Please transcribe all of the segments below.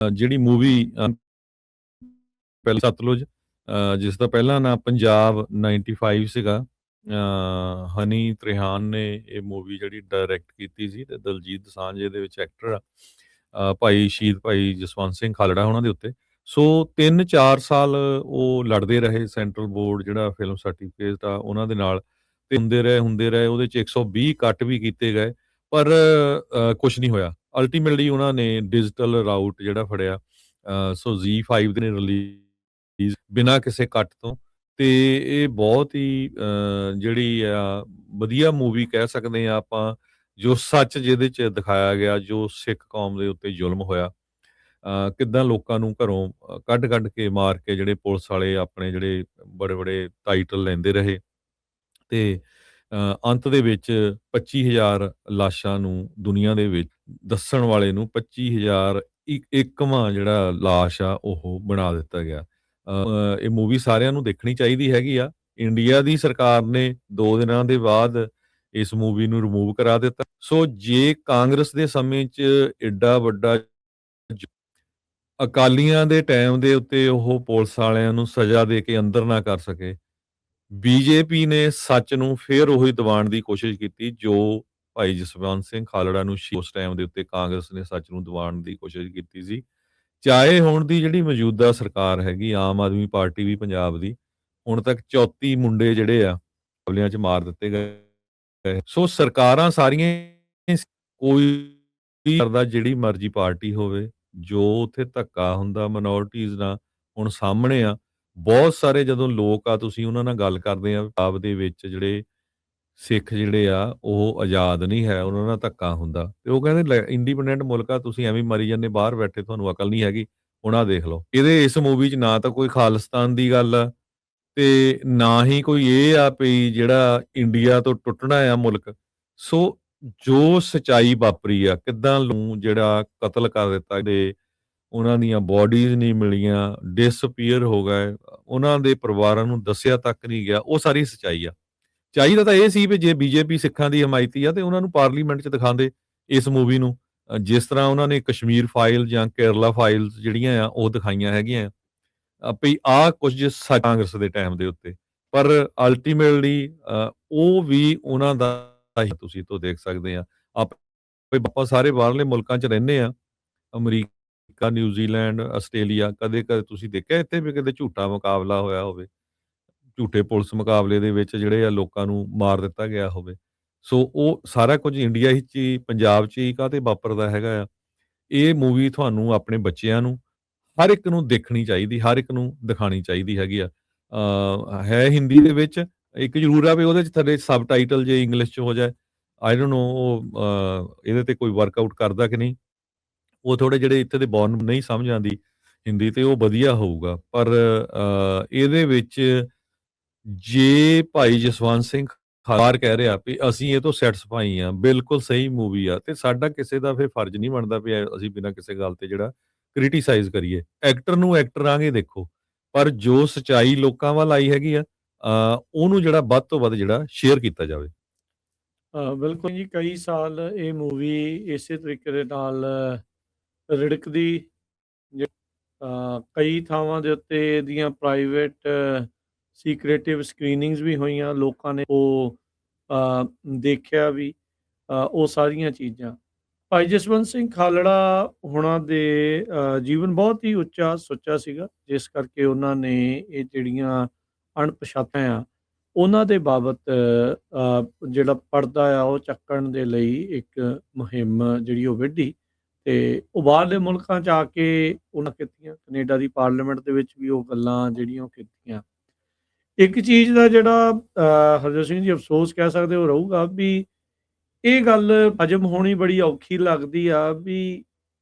ਜਿਹੜੀ ਮੂਵੀ ਪਹਿਲਾਂ ਸਤਲੁਜ, ਜਿਸ ਦਾ ਪਹਿਲਾ ਨਾਂ ਪੰਜਾਬ 95 ਸੀਗਾ। ਹਨੀ ਤ੍ਰਿਹਾਨ ਨੇ ਇਹ ਮੂਵੀ ਜਿਹੜੀ ਡਾਇਰੈਕਟ ਕੀਤੀ ਸੀ ਤੇ ਦਲਜੀਤ ਦੋਸਾਂਝ ਇਹਦੇ ਵਿੱਚ ਐਕਟਰ ਆ। ਭਾਈ ਸ਼ਹੀਦ ਭਾਈ ਜਸਵੰਤ ਸਿੰਘ ਖਾਲੜਾ ਉਹਨਾਂ ਦੇ ਉੱਤੇ। ਸੋ 3-4 ਸਾਲ ਉਹ ਲੜਦੇ ਰਹੇ ਸੈਂਟਰਲ ਬੋਰਡ ਜਿਹੜਾ ਫਿਲਮ ਸਰਟੀਫਿਕੇਟ ਆ ਉਹਨਾਂ ਦੇ ਨਾਲ, ਤੇ ਹੁੰਦੇ ਰਹੇ ਉਹਦੇ 'ਚ 120 ਕੱਟ ਵੀ ਕੀਤੇ ਗਏ, ਪਰ ਕੁਛ ਨਹੀਂ ਹੋਇਆ। ਅਲਟੀਮੇਟਲੀ ਉਹਨਾਂ ਨੇ ਡਿਜੀਟਲ ਰਾਊਟ ਜਿਹੜਾ ਫੜਿਆ। ਸੋ ZEE5 ਨੇ ਰਿਲੀਜ਼ ਬਿਨਾਂ ਕਿਸੇ ਕੱਟ ਤੋਂ, ਤੇ ਇਹ ਬਹੁਤ ਹੀ ਜਿਹੜੀ ਆ ਵਧੀਆ ਮੂਵੀ ਕਹਿ ਸਕਦੇ ਆ ਆਪਾਂ, ਜੋ ਸੱਚ ਜਿਹਦੇ 'ਚ ਦਿਖਾਇਆ ਗਿਆ, ਜੋ ਸਿੱਖ ਕੌਮ ਦੇ ਉੱਤੇ ਜ਼ੁਲਮ ਹੋਇਆ। ਕਿੱਦਾਂ ਲੋਕਾਂ ਨੂੰ ਘਰੋਂ ਕੱਢ ਕੇ ਮਾਰ ਕੇ ਜਿਹੜੇ ਪੁਲਿਸ ਵਾਲੇ ਆਪਣੇ ਜਿਹੜੇ ਬੜੇ-ਬੜੇ ਟਾਈਟਲ ਲੈਂਦੇ ਰਹੇ, ਤੇ ਅੰਤ ਦੇ ਵਿੱਚ 25,000 ਲਾਸ਼ਾਂ ਨੂੰ ਦੁਨੀਆ ਦੇ ਵਿੱਚ ਦੱਸਣ ਵਾਲੇ ਨੂੰ 25,000 ਇੱਕਵਾਂ ਜਿਹੜਾ ਲਾਸ਼ ਆ ਉਹ ਬਣਾ ਦਿੱਤਾ ਗਿਆ। ਇਹ ਮੂਵੀ ਸਾਰਿਆਂ ਨੂੰ ਦੇਖਣੀ ਚਾਹੀਦੀ ਹੈਗੀ ਆ। ਇੰਡੀਆ ਦੀ ਸਰਕਾਰ ਨੇ 2 ਦਿਨਾਂ ਦੇ ਬਾਅਦ ਇਸ ਮੂਵੀ ਨੂੰ ਰਿਮੂਵ ਕਰਾ ਦਿੱਤਾ। ਸੋ ਜੇ ਕਾਂਗਰਸ ਦੇ ਸਮੇਂ 'ਚ ਏਡਾ ਵੱਡਾ ਅਕਾਲੀਆਂ ਦੇ ਟਾਈਮ ਦੇ ਉੱਤੇ ਉਹ ਪੁਲਿਸ ਵਾਲਿਆਂ ਨੂੰ ਸਜ਼ਾ ਦੇ ਕੇ ਅੰਦਰ ਨਾ ਕਰ ਸਕੇ, ਬੀਜੇਪੀ ਨੇ ਸੱਚ ਨੂੰ ਫੇਰ ਉਹੀ ਦਬਾਉਣ ਦੀ ਕੋਸ਼ਿਸ਼ ਕੀਤੀ, ਜੋ ਭਾਈ ਜਸਵੰਤ ਸਿੰਘ ਖਾਲੜਾ ਨੂੰ ਉਸ ਟਾਈਮ ਦੇ ਉੱਤੇ ਕਾਂਗਰਸ ਨੇ ਸੱਚ ਨੂੰ ਦਬਾਉਣ ਦੀ ਕੋਸ਼ਿਸ਼ ਕੀਤੀ ਸੀ। ਚਾਹੇ ਹੁਣ ਦੀ ਜਿਹੜੀ ਮੌਜੂਦਾ ਸਰਕਾਰ ਹੈਗੀ, ਆਮ ਆਦਮੀ ਪਾਰਟੀ ਵੀ ਪੰਜਾਬ ਦੀ, ਹੁਣ ਤੱਕ 34 ਮੁੰਡੇ ਜਿਹੜੇ ਆ ਕਬਲਿਆਂ 'ਚ ਮਾਰ ਦਿੱਤੇ ਗਏ। ਸੋ ਸਰਕਾਰਾਂ ਸਾਰੀਆਂ, ਕੋਈ ਵੀ ਕਰਦਾ ਜਿਹੜੀ ਮਰਜ਼ੀ ਪਾਰਟੀ ਹੋਵੇ, ਜੋ ਉੱਥੇ ਧੱਕਾ ਹੁੰਦਾ ਮਾਈਨੋਰਿਟੀਜ਼ ਨਾਲ ਹੁਣ ਸਾਹਮਣੇ ਆ। ਬਹੁਤ ਸਾਰੇ ਜਦੋਂ ਲੋਕ ਆ, ਤੁਸੀਂ ਉਹਨਾਂ ਨਾਲ ਗੱਲ ਕਰਦੇ ਆ, ਪੰਜਾਬ ਦੇ ਵਿੱਚ ਜਿਹੜੇ ਸਿੱਖ ਜਿਹੜੇ ਆ ਉਹ ਆਜ਼ਾਦ ਨਹੀਂ ਹੈ, ਉਹਨਾਂ ਨਾਲ ਧੱਕਾ ਹੁੰਦਾ, ਤੇ ਉਹ ਕਹਿੰਦੇ ਇੰਡੀਪੈਂਡੈਂਟ ਮੁਲਕ ਆ, ਤੁਸੀਂ ਐਵੇਂ ਮਰੀ ਜਾਂਦੇ ਬਾਹਰ ਬੈਠੇ, ਤੁਹਾਨੂੰ ਅਕਲ ਨਹੀਂ ਹੈਗੀ। ਹੁਣ ਆਹ ਦੇਖ ਲਓ, ਇਹਦੇ ਇਸ ਮੂਵੀ 'ਚ ਨਾ ਤਾਂ ਕੋਈ ਖਾਲਿਸਤਾਨ ਦੀ ਗੱਲ ਆ, ਤੇ ਨਾ ਹੀ ਕੋਈ ਇਹ ਆ ਵੀ ਜਿਹੜਾ ਇੰਡੀਆ ਤੋਂ ਟੁੱਟਣਾ ਆ ਮੁਲਕ। ਸੋ ਜੋ ਸਚਾਈ ਵਾਪਰੀ ਆ, ਕਿੱਦਾਂ ਨੂੰ ਜਿਹੜਾ ਕਤਲ ਕਰ ਦਿੱਤਾ, ਤੇ ਉਹਨਾਂ ਦੀਆਂ ਬੋਡੀਜ਼ ਨਹੀਂ ਮਿਲੀਆਂ, ਡਿਸਅਪੀਅਰ ਹੋ ਗਏ, ਉਹਨਾਂ ਦੇ ਪਰਿਵਾਰਾਂ ਨੂੰ ਦੱਸਿਆ ਤੱਕ ਨਹੀਂ ਗਿਆ, ਉਹ ਸਾਰੀ ਸਚਾਈ ਆ। ਚਾਹੀਦਾ ਤਾਂ ਇਹ ਸੀ ਵੀ ਜੇ ਬੀਜੇਪੀ ਸਿੱਖਾਂ ਦੀ ਹਮਾਇਤੀ ਆ ਤੇ ਉਹਨਾਂ ਨੂੰ ਪਾਰਲੀਮੈਂਟ 'ਚ ਦਿਖਾਉਂਦੇ ਇਸ ਮੂਵੀ ਨੂੰ, ਜਿਸ ਤਰ੍ਹਾਂ ਉਹਨਾਂ ਨੇ ਕਸ਼ਮੀਰ ਫਾਈਲ ਜਾਂ ਕੇਰਲਾ ਫਾਈਲਸ ਜਿਹੜੀਆਂ ਆ ਉਹ ਦਿਖਾਈਆਂ ਹੈਗੀਆਂ, ਵੀ ਆਹ ਕੁਝ ਕਾਂਗਰਸ ਦੇ ਟਾਈਮ ਦੇ ਉੱਤੇ। ਪਰ ਅਲਟੀਮੇਟਲੀ ਉਹ ਵੀ ਉਹਨਾਂ ਦਾ ਹੀ, ਤੁਸੀਂ ਤੋਂ ਦੇਖ ਸਕਦੇ ਆ ਆਪਾਂ ਸਾਰੇ ਬਾਹਰਲੇ ਮੁਲਕਾਂ 'ਚ ਰਹਿੰਦੇ ਆ, ਅਮਰੀਕਾ, ਨਿਊਜ਼ੀਲੈਂਡ, ਆਸਟ੍ਰੇਲੀਆ, ਕਦੇ ਤੁਸੀਂ ਦੇਖਿਆ ਇੱਥੇ ਵੀ ਕਿਤੇ ਝੂਠਾ ਮੁਕਾਬਲਾ ਹੋਇਆ ਹੋਵੇ, ਝੂਠੇ ਪੁਲਿਸ ਮੁਕਾਬਲੇ ਦੇ ਵਿੱਚ ਜਿਹੜੇ ਆ ਲੋਕਾਂ ਨੂੰ ਮਾਰ ਦਿੱਤਾ ਗਿਆ ਹੋਵੇ। ਸੋ ਉਹ ਸਾਰਾ ਕੁਝ ਇੰਡੀਆ 'ਚ ਹੀ, ਪੰਜਾਬ 'ਚ ਹੀ ਕਾਹਤੇ ਵਾਪਰਦਾ ਹੈਗਾ ਆ। ਇਹ ਮੂਵੀ ਤੁਹਾਨੂੰ ਆਪਣੇ ਬੱਚਿਆਂ ਨੂੰ, ਹਰ ਇੱਕ ਨੂੰ ਦੇਖਣੀ ਚਾਹੀਦੀ, ਹਰ ਇੱਕ ਨੂੰ ਦਿਖਾਣੀ ਚਾਹੀਦੀ ਹੈਗੀ ਆ। ਹੈ ਹਿੰਦੀ ਦੇ ਵਿੱਚ, ਇੱਕ ਜ਼ਰੂਰ ਆ ਵੀ ਉਹਦੇ 'ਚ ਥੱਲੇ ਸਬਟਾਈਟਲ ਜੇ ਇੰਗਲਿਸ਼ 'ਚ ਹੋ ਜਾਏ, ਆਈ ਡੋਂਟ ਨੋ ਉਹ ਇਹਦੇ ਤੇ ਕੋਈ ਵਰਕਆਊਟ ਕਰਦਾ ਕਿ ਨਹੀਂ। ਉਹ ਥੋੜੇ ਜਿਹੜੇ ਇੱਥੇ ਦੇ ਬੋਰਨ ਨਹੀਂ ਸਮਝ ਆਉਂਦੀ ਹਿੰਦੀ, ਤੇ ਉਹ ਵਧੀਆ ਹੋਊਗਾ। ਪਰ ਇਹਦੇ ਵਿੱਚ ਜੇ ਭਾਈ ਜਸਵੰਤ ਸਿੰਘ ਖਾਰ ਕਹਿ ਰਿਹਾ ਵੀ ਅਸੀਂ ਇਹ ਤੋਂ ਸੈਟਿਸਫਾਈ ਆ, ਬਿਲਕੁਲ ਸਹੀ ਮੂਵੀ ਆ, ਤੇ ਸਾਡਾ ਕਿਸੇ ਦਾ ਫਿਰ ਫਰਜ਼ ਨਹੀਂ ਬਣਦਾ ਵੀ ਅਸੀਂ ਬਿਨਾਂ ਕਿਸੇ ਗੱਲ ਤੇ ਜਿਹੜਾ ਕ੍ਰਿਟੀਸਾਈਜ਼ ਕਰੀਏ। ਐਕਟਰ ਨੂੰ ਐਕਟਰ ਵਾਂਗੇ ਦੇਖੋ, ਪਰ ਜੋ ਸਚਾਈ ਲੋਕਾਂ ਵੱਲ ਆਈ ਹੈਗੀ ਆ, ਉਹਨੂੰ ਜਿਹੜਾ ਵੱਧ ਤੋਂ ਵੱਧ ਜਿਹੜਾ ਸ਼ੇਅਰ ਕੀਤਾ ਜਾਵੇ। ਬਿਲਕੁਲ ਜੀ, ਕਈ ਸਾਲ ਇਹ ਮੂਵੀ ਇਸੇ ਤਰੀਕੇ ਦੇ ਨਾਲ ਰਿੜਕਦੀ, ਕਈ ਥਾਵਾਂ ਦੇ ਉੱਤੇ ਇਹਦੀਆਂ ਪ੍ਰਾਈਵੇਟ ਸੀਕ੍ਰੇਟਿਵ ਸਕਰੀਨਿੰਗਸ ਵੀ ਹੋਈਆਂ, ਲੋਕਾਂ ਨੇ ਉਹ ਦੇਖਿਆ ਵੀ, ਉਹ ਸਾਰੀਆਂ ਚੀਜ਼ਾਂ। ਭਾਈ ਜਸਵੰਤ ਸਿੰਘ ਖਾਲੜਾ ਹੁਣਾਂ ਦੇ ਜੀਵਨ ਬਹੁਤ ਹੀ ਉੱਚਾ ਸੁੱਚਾ ਸੀਗਾ, ਜਿਸ ਕਰਕੇ ਉਹਨਾਂ ਨੇ ਇਹ ਜਿਹੜੀਆਂ ਅਣਪਛਾਤਾਂ ਆ ਉਹਨਾਂ ਦੇ ਬਾਬਤ ਜਿਹੜਾ ਪਰਦਾ ਆ ਉਹ ਚੱਕਣ ਦੇ ਲਈ ਇੱਕ ਮੁਹਿੰਮ ਜਿਹੜੀ ਉਹ ਵਿੱਢੀ, ਤੇ ਉਹ ਬਾਹਰਲੇ ਮੁਲਕਾਂ 'ਚ ਆ ਕੇ ਉਹਨਾਂ ਕੀਤੀਆਂ। ਕੈਨੇਡਾ ਦੀ ਪਾਰਲੀਮੈਂਟ ਦੇ ਵਿੱਚ ਵੀ ਉਹ ਗੱਲਾਂ ਜਿਹੜੀਆਂ ਉਹ ਕੀਤੀਆਂ। ਇੱਕ ਚੀਜ਼ ਦਾ ਜਿਹੜਾ ਹਰਜੋਤ ਸਿੰਘ ਜੀ ਅਫਸੋਸ ਕਹਿ ਸਕਦੇ ਉਹ ਰਹੂਗਾ ਵੀ ਇਹ ਗੱਲ ਹਜਮ ਹੋਣੀ ਬੜੀ ਔਖੀ ਲੱਗਦੀ ਆ ਵੀ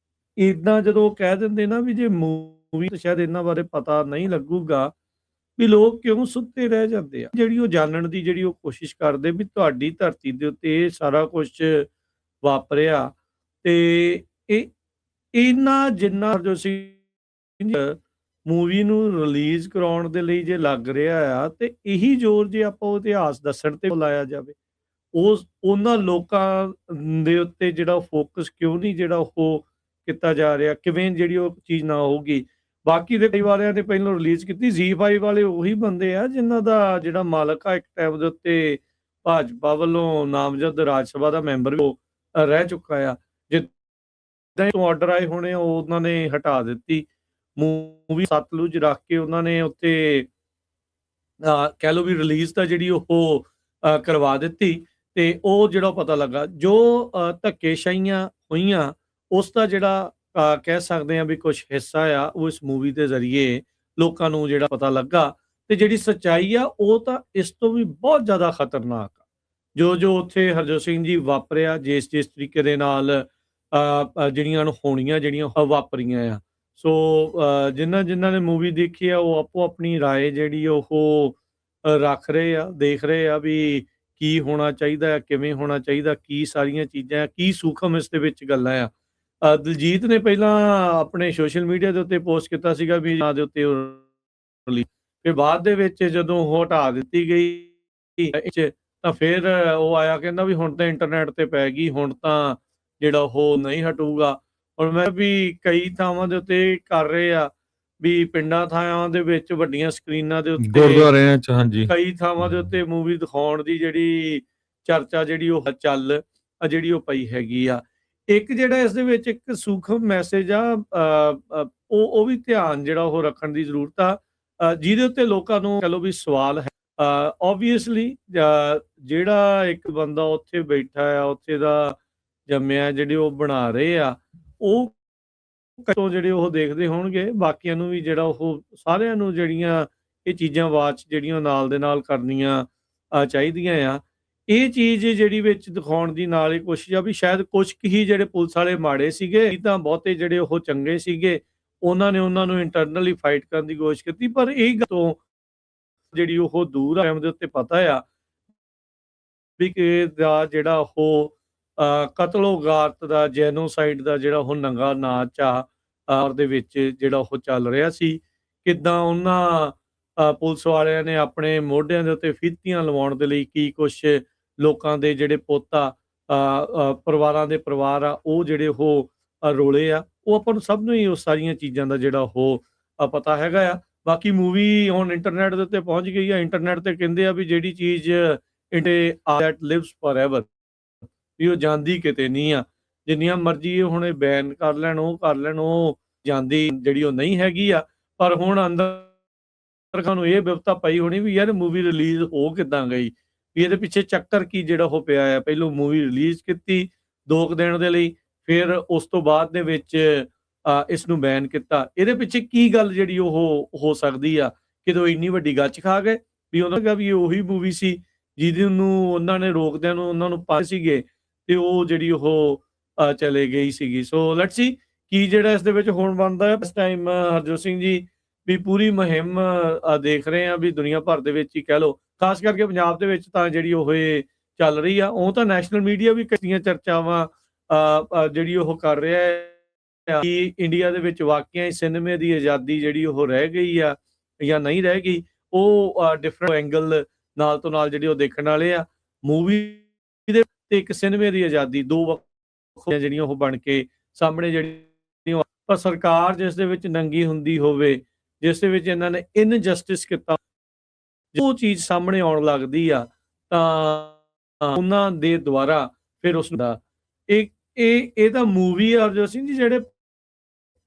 ਇੱਦਾਂ ਜਦੋਂ ਉਹ ਕਹਿ ਦਿੰਦੇ ਨਾ ਵੀ ਜੇ ਮੂਵੀ ਸ਼ਾਇਦ ਇਹਨਾਂ ਬਾਰੇ ਪਤਾ ਨਹੀਂ ਲੱਗੂਗਾ ਵੀ ਲੋਕ ਕਿਉਂ ਸੁੱਤੇ ਰਹਿ ਜਾਂਦੇ ਆ, ਜਿਹੜੀ ਉਹ ਜਾਣਨ ਦੀ ਜਿਹੜੀ ਉਹ ਕੋਸ਼ਿਸ਼ ਕਰਦੇ ਵੀ ਤੁਹਾਡੀ ਧਰਤੀ ਦੇ ਉੱਤੇ ਇਹ ਸਾਰਾ ਕੁਝ ਵਾਪਰਿਆ, ਤੇ ਇਹ ਇਹਨਾਂ ਜਿੰਨਾ ਹਰਜੋਤ ਸਿੰਘ ਮੂਵੀ ਨੂੰ ਰਿਲੀਜ਼ ਕਰਾਉਣ ਦੇ ਲਈ ਜੇ ਲੱਗ ਰਿਹਾ ਆ, ਤੇ ਇਹੀ ਜ਼ੋਰ ਜੇ ਆਪਾਂ ਉਹ ਇਤਿਹਾਸ ਦੱਸਣ ਤੇ ਲਾਇਆ ਜਾਵੇ, ਉਹਨਾਂ ਲੋਕਾਂ ਦੇ ਉੱਤੇ ਜਿਹੜਾ ਫੋਕਸ ਕਿਉਂ ਨਹੀਂ ਜਿਹੜਾ ਉਹ ਕੀਤਾ ਜਾ ਰਿਹਾ, ਕਿਵੇਂ ਜਿਹੜੀ ਉਹ ਚੀਜ਼ ਨਾ ਹੋਊਗੀ। ਬਾਕੀ ਦੇ ਕਈ ਵਾਲਿਆਂ ਨੇ ਪਹਿਲਾਂ ਰਿਲੀਜ਼ ਕੀਤੀ, ਜ਼ੀ5 ਵਾਲੇ ਉਹੀ ਬੰਦੇ ਆ ਜਿਨ੍ਹਾਂ ਦਾ ਜਿਹੜਾ ਮਾਲਕ ਆ ਇੱਕ ਟਾਈਮ ਦੇ ਉੱਤੇ ਭਾਜਪਾ ਵੱਲੋਂ ਨਾਮਜ਼ਦ ਰਾਜ ਸਭਾ ਦਾ ਮੈਂਬਰ ਵੀ ਉਹ ਰਹਿ ਚੁੱਕਾ ਆ। ਜਿੱਦਾਂ ਹੀ ਆਰਡਰ ਆਏ ਹੋਣੇ ਉਹਨਾਂ ਨੇ ਹਟਾ ਦਿੱਤੀ। ਮੂਵੀ ਸਤਲੁਜ ਰੱਖ ਕੇ ਉਹਨਾਂ ਨੇ ਉੱਤੇ ਕਹਿ ਲਓ ਵੀ ਰਿਲੀਜ਼ ਤਾਂ ਜਿਹੜੀ ਉਹ ਕਰਵਾ ਦਿੱਤੀ ਤੇ ਉਹ ਜਿਹੜਾ ਪਤਾ ਲੱਗਾ ਜੋ ਧੱਕੇਸ਼ਾਹੀਆਂ ਹੋਈਆਂ ਉਸ ਦਾ ਜਿਹੜਾ ਕਹਿ ਸਕਦੇ ਆ ਵੀ ਕੁਝ ਹਿੱਸਾ ਆ ਉਹ ਇਸ ਮੂਵੀ ਦੇ ਜ਼ਰੀਏ ਲੋਕਾਂ ਨੂੰ ਜਿਹੜਾ ਪਤਾ ਲੱਗਾ ਤੇ ਜਿਹੜੀ ਸੱਚਾਈ ਆ ਉਹ ਤਾਂ ਇਸ ਤੋਂ ਵੀ ਬਹੁਤ ਜ਼ਿਆਦਾ ਖਤਰਨਾਕ ਆ। ਜੋ ਉੱਥੇ ਹਰਜੋਤ ਸਿੰਘ ਜੀ ਵਾਪਰਿਆ ਜਿਸ ਤਰੀਕੇ ਦੇ ਨਾਲ ਜਿਹੜੀਆਂ ਅਣਹੋਣੀਆਂ ਜਿਹੜੀਆਂ ਉਹ ਵਾਪਰੀਆਂ ਆ। ਸੋ ਜਿਨ੍ਹਾਂ ਨੇ ਮੂਵੀ ਦੇਖੀ ਆ ਉਹ ਆਪੋ ਆਪਣੀ ਰਾਏ ਜਿਹੜੀ ਉਹ ਰੱਖ ਰਹੇ ਆ, ਦੇਖ ਰਹੇ ਆ ਵੀ ਕੀ ਹੋਣਾ ਚਾਹੀਦਾ ਹੈ, ਕਿਵੇਂ ਹੋਣਾ ਚਾਹੀਦਾ, ਕੀ ਸਾਰੀਆਂ ਚੀਜ਼ਾਂ, ਕੀ ਸੂਖਮ ਇਸ ਦੇ ਵਿੱਚ ਗੱਲਾਂ ਆ। ਦਿਲਜੀਤ ਨੇ ਪਹਿਲਾਂ ਆਪਣੇ ਸੋਸ਼ਲ ਮੀਡੀਆ ਦੇ ਉੱਤੇ ਪੋਸਟ ਕੀਤਾ ਸੀਗਾ ਵੀ ਨਾਂ ਦੇ ਉੱਤੇ ਫਿਰ ਬਾਅਦ ਦੇ ਵਿੱਚ ਜਦੋਂ ਉਹ ਹਟਾ ਦਿੱਤੀ ਗਈ ਤਾਂ ਫਿਰ ਉਹ ਆਇਆ ਕਹਿੰਦਾ ਵੀ ਹੁਣ ਤਾਂ ਇੰਟਰਨੈਟ ਤੇ ਪੈ ਗਈ, ਹੁਣ ਤਾਂ ਜਿਹੜਾ ਉਹ ਨਹੀਂ ਹਟੂਗਾ। ਔਰ ਮੈਂ ਵੀ ਕਈ ਥਾਵਾਂ ਦੇ ਉੱਤੇ ਕਰ ਰਹੇ ਆ ਵੀ ਪਿੰਡਾਂ ਥਾਵਾਂ ਦੇ ਵਿੱਚ ਵੱਡੀਆਂ ਸਕਰੀਨਾਂ ਦੇ ਉੱਤੇ ਗੁਰਦੁਆਰਿਆਂ 'ਚ ਹਾਂਜੀ। ਕਈ ਥਾਵਾਂ ਦੇ ਉੱਤੇ ਮੂਵੀ ਦਿਖਾਉਣ ਦੀ ਜਿਹੜੀ ਚਰਚਾ ਜਿਹੜੀ ਉਹ ਚੱਲ ਜਿਹੜੀ ਉਹ ਪਈ ਹੈਗੀ ਆ। ਇੱਕ ਜਿਹੜਾ ਇਸ ਦੇ ਵਿੱਚ ਇੱਕ ਸੂਖਮ ਮੈਸੇਜ ਆ ਉਹ ਵੀ ਧਿਆਨ ਜਿਹੜਾ ਉਹ ਰੱਖਣ ਦੀ ਜ਼ਰੂਰਤ ਆ ਜਿਹਦੇ ਉੱਤੇ ਲੋਕਾਂ ਨੂੰ ਕਹ ਲਓ ਵੀ ਸਵਾਲ ਹੈ। ਓਬਵੀਅਸਲੀ ਜਿਹੜਾ ਇੱਕ ਬੰਦਾ ਉੱਥੇ ਬੈਠਾ ਆ, ਉੱਥੇ ਦਾ ਜੰਮਿਆ, ਜਿਹੜੇ ਉਹ ਬਣਾ ਰਹੇ ਆ ਉਹ ਤੋਂ ਜਿਹੜੇ ਉਹ ਦੇਖਦੇ ਹੋਣਗੇ, ਬਾਕੀਆਂ ਨੂੰ ਵੀ ਜਿਹੜਾ ਉਹ ਸਾਰਿਆਂ ਨੂੰ ਜਿਹੜੀਆਂ ਇਹ ਚੀਜ਼ਾਂ ਵਾਚ ਜਿਹੜੀਆਂ ਨਾਲ ਦੇ ਨਾਲ ਕਰਨੀਆਂ ਚਾਹੀਦੀਆਂ ਆ। ਇਹ ਚੀਜ਼ ਜਿਹੜੀ ਵਿੱਚ ਦਿਖਾਉਣ ਦੀ ਨਾਲ ਇਹ ਕੋਸ਼ਿਸ਼ ਆ ਵੀ ਸ਼ਾਇਦ ਕੁਝ ਕੁ ਹੀ ਜਿਹੜੇ ਪੁਲਿਸ ਵਾਲੇ ਮਾੜੇ ਸੀਗੇ ਤਾਂ ਬਹੁਤੇ ਜਿਹੜੇ ਉਹ ਚੰਗੇ ਸੀਗੇ, ਉਹਨਾਂ ਨੇ ਉਹਨਾਂ ਨੂੰ ਇੰਟਰਨਲੀ ਫਾਈਟ ਕਰਨ ਦੀ ਕੋਸ਼ਿਸ਼ ਕੀਤੀ। ਪਰ ਇਹ ਗੱਲ ਤੋਂ ਜਿਹੜੀ ਉਹ ਦੂਰ ਆ ਦੇ ਉੱਤੇ ਪਤਾ ਆ ਵੀ ਕਿ ਦਾ ਜਿਹੜਾ ਉਹ ਕਤਲੋਗਾਰਤ ਦਾ, ਜੈਨੋਸਾਈਡ ਦਾ ਜਿਹੜਾ ਉਹ ਨੰਗਾ ਨਾਚ ਆ ਔਰ ਦੇ ਵਿੱਚ ਜਿਹੜਾ ਉਹ ਚੱਲ ਰਿਹਾ ਸੀ। ਕਿੱਦਾਂ ਉਹਨਾਂ ਪੁਲਿਸ ਵਾਲਿਆਂ ਨੇ ਆਪਣੇ ਮੋਢਿਆਂ ਦੇ ਉੱਤੇ ਫੀਤੀਆਂ ਲਵਾਉਣ ਦੇ ਲਈ ਕੀ ਕੁਛ ਲੋਕਾਂ ਦੇ ਜਿਹੜੇ ਪੁੱਤ ਆ, ਪਰਿਵਾਰਾਂ ਦੇ ਪਰਿਵਾਰ ਆ, ਉਹ ਜਿਹੜੇ ਉਹ ਰੋਲੇ ਆ, ਉਹ ਆਪਾਂ ਨੂੰ ਸਭ ਨੂੰ ਹੀ ਉਸ ਸਾਰੀਆਂ ਚੀਜ਼ਾਂ ਦਾ ਜਿਹੜਾ ਉਹ ਪਤਾ ਹੈਗਾ ਆ। ਬਾਕੀ ਮੂਵੀ ਹੁਣ ਇੰਟਰਨੈਟ ਦੇ ਉੱਤੇ ਪਹੁੰਚ ਗਈ ਆ। ਇੰਟਰਨੈਟ ਤੇ ਕਹਿੰਦੇ ਆ ਵੀ ਜਿਹੜੀ ਚੀਜ਼ ਦੈਟ ਲਿਵਸ ਫੋਰਐਵਰ ਵੀ ਉਹ ਜਾਂਦੀ ਕਿਤੇ ਨਹੀਂ ਆ। ਜਿੰਨੀਆਂ ਮਰਜ਼ੀ ਹੁਣ ਇਹ ਬੈਨ ਕਰ ਲੈਣ, ਉਹ ਕਰ ਲੈਣ, ਉਹ ਜਾਂਦੀ ਜਿਹੜੀ ਉਹ ਨਹੀਂ ਹੈਗੀ ਆ। ਪਰ ਹੁਣ ਅੰਦਰ ਨੂੰ ਇਹ ਬਿਪਤਾ ਪਈ ਹੋਣੀ ਵੀ ਯਾਰ ਮੂਵੀ ਰਿਲੀਜ਼ ਹੋ ਕਿੱਦਾਂ ਗਈ, ਵੀ ਇਹਦੇ ਪਿੱਛੇ ਚੱਕਰ ਕੀ ਜਿਹੜਾ ਉਹ ਪਿਆ ਆ। ਪਹਿਲੋਂ ਮੂਵੀ ਰਿਲੀਜ਼ ਕੀਤੀ 2 ਦਿਨ ਦੇ ਲਈ, ਫਿਰ ਉਸ ਤੋਂ ਬਾਅਦ ਦੇ ਵਿੱਚ ਇਸ ਨੂੰ ਬੈਨ ਕੀਤਾ। ਇਹਦੇ ਪਿੱਛੇ ਕੀ ਗੱਲ ਜਿਹੜੀ ਉਹ ਹੋ ਸਕਦੀ ਆ? ਕਿਦੋਂ ਇੰਨੀ ਵੱਡੀ ਗੱਚ ਖਾ ਗਏ ਵੀ ਉਹਨਾਂ ਦਾ ਵੀ ਉਹੀ ਮੂਵੀ ਸੀ ਜਿਹਦੇ ਨੂੰ ਉਹਨਾਂ ਨੇ ਰੋਕਦਿਆਂ ਨੂੰ ਉਹਨਾਂ ਨੂੰ ਪਾ ਸੀਗੇ ਤੇ ਉਹ ਜਿਹੜੀ ਉਹ ਚਲੇ ਗਈ ਸੀਗੀ। ਸੋ ਲੈਟਸ ਸੀ ਕੀ ਜਿਹੜਾ ਇਸ ਦੇ ਵਿੱਚ ਹੁਣ ਬਣਦਾ ਹੈ। ਇਸ ਟਾਈਮ ਹਰਜੋਤ ਸਿੰਘ ਜੀ ਵੀ ਪੂਰੀ ਮੁਹਿੰਮ ਦੇਖ ਰਹੇ ਆ ਵੀ ਦੁਨੀਆ ਭਰ ਦੇ ਵਿੱਚ ਹੀ ਕਹਿ ਲਓ, ਖਾਸ ਕਰਕੇ ਪੰਜਾਬ ਦੇ ਵਿੱਚ ਤਾਂ ਜਿਹੜੀ ਉਹ ਚੱਲ ਰਹੀ ਆ। ਉਹ ਤਾਂ ਨੈਸ਼ਨਲ ਮੀਡੀਆ ਵੀ ਕਈਆਂ ਚਰਚਾਵਾਂ ਜਿਹੜੀ ਉਹ ਕਰ ਰਿਹਾ ਹੈ ਕਿ ਇੰਡੀਆ ਦੇ ਵਿੱਚ ਵਾਕਿਆ ਹੀ ਸਿਨੇਮੇ ਦੀ ਆਜ਼ਾਦੀ ਜਿਹੜੀ ਉਹ ਰਹਿ ਗਈ ਆ ਜਾਂ ਨਹੀਂ ਰਹਿ ਗਈ। ਉਹ ਡਿਫਰੈਂਟ ਐਂਗਲ ਨਾਲ ਤੋਂ ਨਾਲ ਜਿਹੜੀ ਉਹ ਦੇਖਣ ਵਾਲੇ ਆ। ਮੂਵੀ ਦੇ ਤੇ ਇੱਕ ਸਿਨੇਮੇ ਦੀ ਆਜ਼ਾਦੀ, ਦੋ ਵੱਖ ਜਿਹੜੀਆਂ ਉਹ ਬਣ ਕੇ ਸਾਹਮਣੇ ਜਿਹੜੀ ਪਰ ਸਰਕਾਰ ਜਿਸ ਦੇ ਵਿੱਚ ਨੰਗੀ ਹੁੰਦੀ ਹੋਵੇ, ਜਿਸ ਦੇ ਵਿੱਚ ਇਹਨਾਂ ਨੇ ਇਨਜਸਟਿਸ ਕੀਤਾ, ਉਹ ਚੀਜ਼ ਸਾਹਮਣੇ ਆਉਣ ਲੱਗਦੀ ਆ ਤਾਂ ਉਹਨਾਂ ਦੇ ਦੁਆਰਾ ਫਿਰ ਉਸ ਦਾ ਇਹ ਤਾਂ ਮੂਵੀ ਆ। ਹਰਜੋਤ ਸਿੰਘ ਜੀ ਜਿਹੜੇ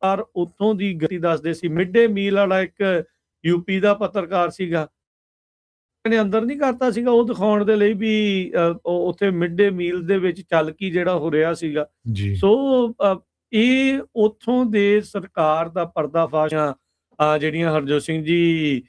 ਪਰ ਉੱਥੋਂ ਦੀ ਗਤੀ ਦੱਸਦੇ ਸੀ। ਮਿਡ ਡੇ ਮੀਲ ਵਾਲਾ ਇੱਕ ਯੂਪੀ ਦਾ ਪੱਤਰਕਾਰ ਸੀਗਾ, ਨੇ ਅੰਦਰ ਨਹੀਂ ਕਰਤਾ ਸੀਗਾ ਉਹ ਦਿਖਾਉਣ ਦੇ ਲਈ ਵੀ ਉੱਥੇ ਮਿਡ ਡੇ ਮੀਲ ਦੇ ਵਿੱਚ ਚੱਲ ਕੀ ਜਿਹੜਾ ਹੋ ਰਿਹਾ ਸੀਗਾ ਜੀ। ਸੋ ਇਹ ਉੱਥੋਂ ਦੇ ਸਰਕਾਰ ਦਾ ਪਰਦਾਫਾਸ਼ ਜਿਹੜੀਆਂ ਹਰਜੋਤ ਸਿੰਘ ਜੀ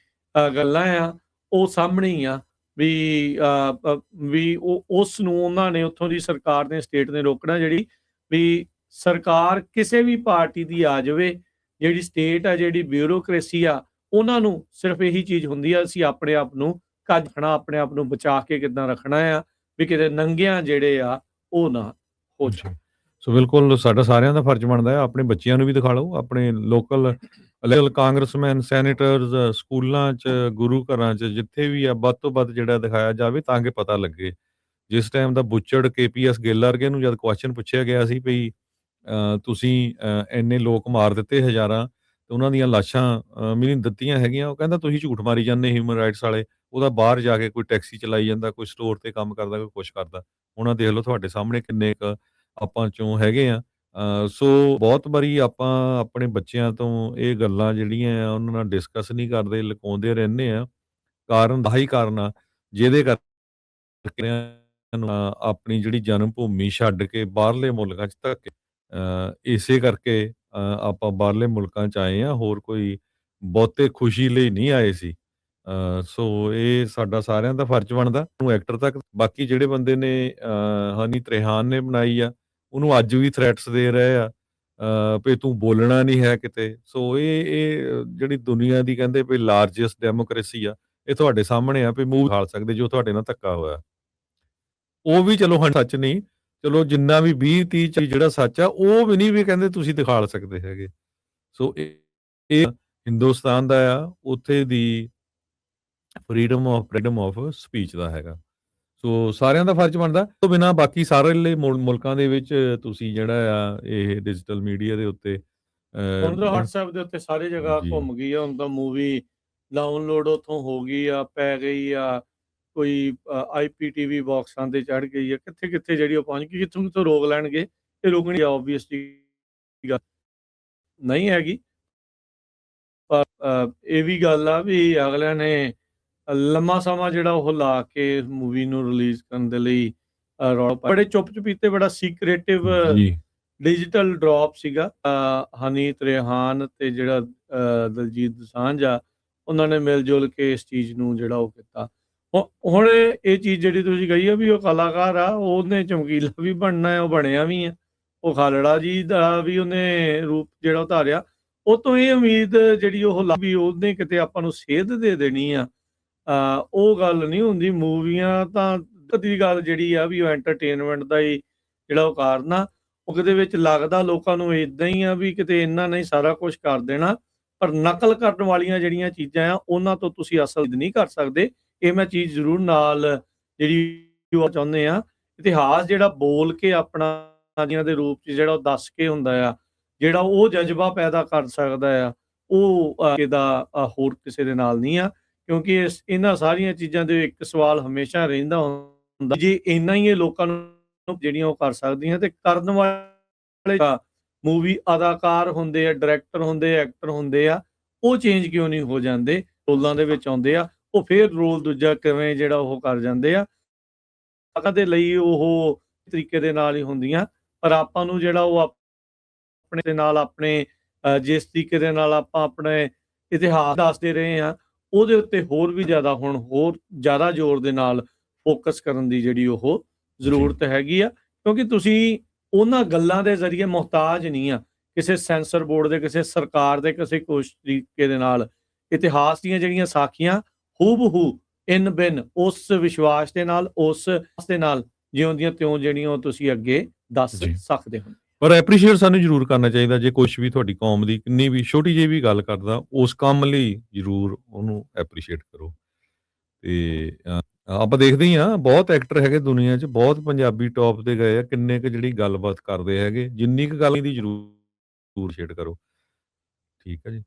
ਗੱਲਾਂ ਆ ਉਹ ਸਾਹਮਣੇ ਹੀ ਆ ਵੀ ਉਹ ਉਸ ਨੂੰ ਉਹਨਾਂ ਨੇ ਉੱਥੋਂ ਦੀ ਸਰਕਾਰ ਨੇ, ਸਟੇਟ ਨੇ ਰੋਕਣਾ ਜਿਹੜੀ ਵੀ ਸਰਕਾਰ ਕਿਸੇ ਵੀ ਪਾਰਟੀ ਦੀ ਆ ਜਾਵੇ, ਜਿਹੜੀ ਸਟੇਟ ਆ, ਜਿਹੜੀ ਬਿਊਰੋਕ੍ਰੇਸੀ ਆ, ਉਹਨਾਂ ਨੂੰ ਸਿਰਫ ਇਹੀ ਚੀਜ਼ ਹੁੰਦੀ ਆ ਅਸੀਂ ਆਪਣੇ ਆਪ ਨੂੰ ਕੱਜ ਰੱਖਣਾ, ਆਪਣੇ ਆਪ ਨੂੰ ਬਚਾ ਕੇ ਕਿੱਦਾਂ ਰੱਖਣਾ ਆ ਵੀ ਕਿਤੇ ਨੰਗਿਆਂ ਜਿਹੜੇ ਆ ਉਹ ਨਾ ਹੋ ਜਾਣ। ਸੋ ਬਿਲਕੁਲ ਸਾਡਾ ਸਾਰਿਆਂ ਦਾ ਫਰਜ਼ ਬਣਦਾ ਹੈ ਆਪਣੇ ਬੱਚਿਆਂ ਨੂੰ ਵੀ ਦਿਖਾ ਲਓ, ਆਪਣੇ ਲੋਕਲ ਕਾਂਗਰਸਮੈਨ, ਸੈਨੇਟਰਸ, ਸਕੂਲਾਂ 'ਚ, ਗੁਰੂ ਘਰਾਂ 'ਚ, ਜਿੱਥੇ ਵੀ ਆ ਵੱਧ ਤੋਂ ਵੱਧ ਜਿਹੜਾ ਦਿਖਾਇਆ ਜਾਵੇ ਤਾਂ ਕਿ ਪਤਾ ਲੱਗੇ। ਜਿਸ ਟਾਈਮ ਦਾ ਬੁੱਚੜ KPS ਗਿੱਲ ਵਰਗੇ ਨੂੰ ਜਦ ਕੁਐਸਚਨ ਪੁੱਛਿਆ ਗਿਆ ਸੀ ਵੀ ਤੁਸੀਂ ਇੰਨੇ ਲੋਕ ਮਾਰ ਦਿੱਤੇ ਹਜ਼ਾਰਾਂ ਤੇ ਉਹਨਾਂ ਦੀਆਂ ਲਾਸ਼ਾਂ ਮਿਲ ਦਿੱਤੀਆਂ ਹੈਗੀਆਂ। ਉਹ ਕਹਿੰਦਾ ਤੁਸੀਂ ਝੂਠ ਮਾਰੀ ਜਾਂਦੇ ਹਿਊਮਨ ਰਾਈਟਸ ਵਾਲੇ। ਉਹਦਾ ਬਾਹਰ ਜਾ ਕੇ ਕੋਈ ਟੈਕਸੀ ਚਲਾਈ ਜਾਂਦਾ, ਕੋਈ ਸਟੋਰ ਤੇ ਕੰਮ ਕਰਦਾ, ਕੋਈ ਕੁਛ ਕਰਦਾ। ਹੁਣ ਆਹ ਦੇਖ ਲਓ ਤੁਹਾਡੇ ਸਾਹਮਣੇ ਕਿੰਨੇ ਕੁ ਆਪਾਂ 'ਚੋਂ ਹੈਗੇ ਆ। ਸੋ ਬਹੁਤ ਵਾਰੀ ਆਪਾਂ ਆਪਣੇ ਬੱਚਿਆਂ ਤੋਂ ਇਹ ਗੱਲਾਂ ਜਿਹੜੀਆਂ ਆ ਉਹਨਾਂ ਨਾਲ ਡਿਸਕਸ ਨਹੀਂ ਕਰਦੇ, ਲੁਕਾਉਂਦੇ ਰਹਿੰਦੇ ਆ। ਕਾਰਨ ਦਾ ਹੀ ਕਾਰਨ ਆ ਜਿਹਦੇ ਕਰਕੇ ਆਪਣੀ ਜਿਹੜੀ ਜਨਮ ਭੂਮੀ ਛੱਡ ਕੇ ਬਾਹਰਲੇ ਮੁਲਕਾਂ 'ਚ ਧੱਕੇ ਇਸੇ ਕਰਕੇ ਆਪਾਂ ਬਾਹਰਲੇ ਮੁਲਕਾਂ 'ਚ ਆਏ ਆ, ਹੋਰ ਕੋਈ ਬਹੁਤੇ ਖੁਸ਼ੀ ਲਈ ਨਹੀਂ ਆਏ ਸੀ। ਸੋ ਇਹ ਸਾਡਾ ਸਾਰਿਆਂ ਦਾ ਫਰਜ਼ ਬਣਦਾ ਉਹਨੂੰ ਐਕਟਰ ਤੱਕ ਬਾਕੀ ਜਿਹੜੇ ਬੰਦੇ ਨੇ ਹਨੀ ਤ੍ਰਿਹਾਨ ਨੇ ਬਣਾਈ ਆ, ਉਹਨੂੰ ਅੱਜ ਵੀ ਥ੍ਰੈਟਸ ਦੇ ਰਹੇ ਆ ਵੀ ਤੂੰ ਬੋਲਣਾ ਨਹੀਂ ਹੈ ਕਿਤੇ। ਸੋ ਇਹ ਜਿਹੜੀ ਦੁਨੀਆ ਦੀ ਕਹਿੰਦੇ ਵੀ ਲਾਰਜੈਸਟ ਡੈਮੋਕ੍ਰੇਸੀ ਆ, ਇਹ ਤੁਹਾਡੇ ਸਾਹਮਣੇ ਆ ਵੀ ਮੂੰਹ ਦਿਖਾ ਸਕਦੇ ਜੋ ਤੁਹਾਡੇ ਨਾਲ ਧੱਕਾ ਹੋਇਆ। ਉਹ ਵੀ ਚਲੋ ਸੱਚ ਨਹੀਂ, ਚਲੋ ਜਿੰਨਾ ਵੀ 20, 30, 40 ਜਿਹੜਾ ਸੱਚ ਆ, ਉਹ ਵੀ ਨਹੀਂ ਵੀ ਕਹਿੰਦੇ ਤੁਸੀਂ ਦਿਖਾਲ ਸਕਦੇ ਹੈਗੇ। ਸੋ ਇਹ ਹਿੰਦੁਸਤਾਨ ਦਾ ਆ, ਉੱਥੇ ਦੀ ਫਰੀਡਮ ਆਫ ਸਪੀਚ ਦਾ ਹੈਗਾ। ਸੋ ਸਾਰਿਆਂ ਦਾ ਫਰਜ਼ ਬਣਦਾ। ਤੋਂ ਬਿਨਾਂ ਬਾਕੀ ਸਾਰੇ ਮੁਲਕਾਂ ਦੇ ਵਿੱਚ ਤੁਸੀਂ ਜਿਹੜਾ ਆ ਇਹ ਡਿਜੀਟਲ ਮੀਡੀਆ ਦੇ ਉੱਤੇ ਹੁਣ ਤਾਂ WhatsApp ਦੇ ਉੱਤੇ ਸਾਰੀ ਜਗ੍ਹਾ ਜੀ। ਘੁੰਮ ਗਈ ਆ। ਹੁਣ ਤਾਂ ਮੂਵੀ ਡਾਊਨਲੋਡ ਉੱਥੋਂ ਹੋ ਗਈ ਆ, ਪੈ ਗਈ ਆ, ਕੋਈ IPTV ਬਾਕਸਾਂ ਤੇ ਚੜ੍ਹ ਗਈ ਆ, ਕਿੱਥੇ-ਕਿੱਥੇ ਜਿਹੜੀ ਉਹ ਪਹੁੰਚ ਗਈ। ਕਿੱਥੋਂ ਰੋਕ ਲੈਣਗੇ, ਇਹ ਰੋਕਣੀ ਆਬਵੀਅਸਲੀ ਗੱਲ ਨਹੀਂ ਹੈਗੀ। ਪਰ ਇਹ ਵੀ ਗੱਲ ਆ ਵੀ ਅਗਲਿਆਂ ਨੇ ਲੰਮਾ ਸਮਾਂ ਜਿਹੜਾ ਉਹ ਲਾ ਕੇ ਮੂਵੀ ਨੂੰ ਰਿਲੀਜ਼ ਕਰਨ ਦੇ ਲਈ ਰੌਲਾ ਪਾਇਆ। ਬੜੇ ਚੁੱਪ-ਚੁਪੀਤੇ ਬੜਾ ਸੀਕ੍ਰੇਟਿਵ ਜੀ। ਡਿਜੀਟਲ ਡ੍ਰੌਪ ਸੀਗਾ। ਹਨੀ ਤ੍ਰਿਹਾਨ ਤੇ ਜਿਹੜਾ ਦਲਜੀਤ ਦੋਸਾਂਝ ਆ, ਉਹਨਾਂ ਨੇ ਮਿਲ-ਜੁਲ ਕੇ ਇਸ ਚੀਜ਼ ਨੂੰ ਜਿਹੜਾ ਉਹ ਕੀਤਾ। ਹੁਣ ਇਹ ਚੀਜ਼ ਜਿਹੜੀ ਤੁਸੀਂ ਕਹੀ ਆ ਵੀ ਉਹ ਕਲਾਕਾਰ ਆ, ਉਹਨੇ ਚਮਕੀਲਾ ਵੀ ਬਣਨਾ, ਉਹ ਬਣਿਆ ਵੀ ਆ। ਉਹ ਖਾਲੜਾ ਜੀ ਦਾ ਵੀ ਉਹਨੇ ਰੂਪ ਜਿਹੜਾ ਉਹ ਧਾਰਿਆ। ਉਹ ਤੋਂ ਇਹ ਉਮੀਦ ਜਿਹੜੀ ਉਹ ਵੀ ਉਹਨੇ ਕਿਤੇ ਆਪਾਂ ਨੂੰ ਸੇਧ ਦੇ ਦੇਣੀ ਆ, ਉਹ ਗੱਲ ਨਹੀਂ ਹੁੰਦੀ। ਮੂਵੀਆਂ ਤਾਂ ਦੀ ਗੱਲ ਜਿਹੜੀ ਆ ਵੀ ਉਹ ਐਂਟਰਟੇਨਮੈਂਟ ਦਾ ਹੀ ਜਿਹੜਾ ਉਹ ਕਾਰਨ ਆ। ਉਹ ਕਿਤੇ ਵਿੱਚ ਲੱਗਦਾ ਲੋਕਾਂ ਨੂੰ ਏਦਾਂ ਹੀ ਆ ਵੀ ਕਿਤੇ ਇਹਨਾਂ ਨੇ ਸਾਰਾ ਕੁਛ ਕਰ ਦੇਣਾ, ਪਰ ਨਕਲ ਕਰਨ ਵਾਲੀਆਂ ਜਿਹੜੀਆਂ ਚੀਜ਼ਾਂ ਆ, ਉਹਨਾਂ ਤੋਂ ਤੁਸੀਂ ਅਸਲ ਨਹੀਂ ਕਰ ਸਕਦੇ। ਇਹ ਮੈਂ ਚੀਜ਼ ਜ਼ਰੂਰ ਨਾਲ ਜਿਹੜੀ ਉਹ ਚਾਹੁੰਦੇ ਆ, ਇਤਿਹਾਸ ਜਿਹੜਾ ਬੋਲ ਕੇ ਆਪਣਾ ਦੀਆਂ ਦੇ ਰੂਪ 'ਚ ਜਿਹੜਾ ਉਹ ਦੱਸ ਕੇ ਹੁੰਦਾ ਆ, ਜਿਹੜਾ ਉਹ ਜਜ਼ਬਾ ਪੈਦਾ ਕਰ ਸਕਦਾ ਆ, ਉਹ ਇਹਦਾ ਹੋਰ ਕਿਸੇ ਦੇ ਨਾਲ ਨਹੀਂ ਆ। ਕਿਉਂਕਿ ਇਹਨਾਂ ਸਾਰੀਆਂ ਚੀਜ਼ਾਂ ਦੇ ਇੱਕ ਸਵਾਲ ਹਮੇਸ਼ਾ ਰਹਿੰਦਾ ਹੁੰਦਾ, ਜੇ ਇੰਨਾ ਹੀ ਇਹ ਲੋਕਾਂ ਨੂੰ ਜਿਹੜੀਆਂ ਉਹ ਕਰ ਸਕਦੀਆਂ ਤੇ ਕਰਨ ਵਾਲੇ ਮੂਵੀ ਅਦਾਕਾਰ ਹੁੰਦੇ ਆ, ਡਾਇਰੈਕਟਰ ਹੁੰਦੇ ਆ, ਐਕਟਰ ਹੁੰਦੇ ਆ, ਉਹ ਚੇਂਜ ਕਿਉਂ ਨਹੀਂ ਹੋ ਜਾਂਦੇ? ਰੋਲਾਂ ਦੇ ਵਿੱਚ ਆਉਂਦੇ ਆ, ਉਹ ਫੇਰ ਰੋਲ ਦੂਜਾ ਕਿਵੇਂ ਜਿਹੜਾ ਉਹ ਕਰ ਜਾਂਦੇ ਆ। ਦੇ ਲਈ ਉਹ ਤਰੀਕੇ ਦੇ ਨਾਲ ਹੀ ਹੁੰਦੀਆਂ, ਪਰ ਆਪਾਂ ਨੂੰ ਜਿਹੜਾ ਉਹ ਆਪਣੇ ਦੇ ਨਾਲ ਆਪਣੇ ਜਿਸ ਤਰੀਕੇ ਦੇ ਨਾਲ ਆਪਾਂ ਆਪਣੇ ਇਤਿਹਾਸ ਦੱਸਦੇ ਰਹੇ ਹਾਂ, ਉਹਦੇ ਉੱਤੇ ਹੋਰ ਵੀ ਜ਼ਿਆਦਾ ਹੁਣ ਹੋਰ ਜ਼ਿਆਦਾ ਜ਼ੋਰ ਦੇ ਨਾਲ ਫੋਕਸ ਕਰਨ ਦੀ ਜਿਹੜੀ ਉਹ ਜ਼ਰੂਰਤ ਹੈਗੀ ਆ। ਕਿਉਂਕਿ ਤੁਸੀਂ ਉਹਨਾਂ ਗੱਲਾਂ ਦੇ ਜ਼ਰੀਏ ਮੁਹਤਾਜ ਨਹੀਂ ਆ ਕਿਸੇ ਸੈਂਸਰ ਬੋਰਡ ਦੇ, ਕਿਸੇ ਸਰਕਾਰ ਦੇ, ਕਿਸੇ ਕੁਛ ਤਰੀਕੇ ਦੇ ਨਾਲ। ਇਤਿਹਾਸ ਦੀਆਂ ਜਿਹੜੀਆਂ ਸਾਖੀਆਂ ਹੂ-ਬ-ਹੂ ਇਨ ਬਿਨ ਉਸ ਵਿਸ਼ਵਾਸ ਦੇ ਨਾਲ, ਉਸ ਦੇ ਨਾਲ ਜਿਉਂਦੀਆਂ ਤਿਉਂ ਜਿਹੜੀਆਂ ਉਹ ਤੁਸੀਂ ਅੱਗੇ ਦੱਸ ਸਕਦੇ ਹੋ। ਪਰ ਐਪਰੀਸ਼ੀਏਟ ਸਾਨੂੰ ਜ਼ਰੂਰ ਕਰਨਾ ਚਾਹੀਦਾ। ਜੇ ਕੁਛ ਵੀ ਤੁਹਾਡੀ ਕੌਮ ਦੀ ਕਿੰਨੀ ਵੀ ਛੋਟੀ ਜਿਹੀ ਵੀ ਗੱਲ ਕਰਦਾ, ਉਸ ਕੰਮ ਲਈ ਜ਼ਰੂਰ ਉਹਨੂੰ ਐਪਰੀਸ਼ੀਏਟ ਕਰੋ। ਤੇ ਆਪਾਂ ਦੇਖਦੇ ਹੀ ਹਾਂ ਬਹੁਤ ਐਕਟਰ ਹੈਗੇ ਦੁਨੀਆ 'ਚ, ਬਹੁਤ ਪੰਜਾਬੀ ਟੌਪ ਤੇ ਗਏ ਆ, ਕਿੰਨੇ ਕੁ ਜਿਹੜੀ ਗੱਲਬਾਤ ਕਰਦੇ ਹੈਗੇ। ਜਿੰਨੀ ਕੁ ਗੱਲ ਦੀ ਜ਼ਰੂਰ ਸ਼ੇਅਰ ਕਰੋ। ਠੀਕ ਹੈ ਜੀ।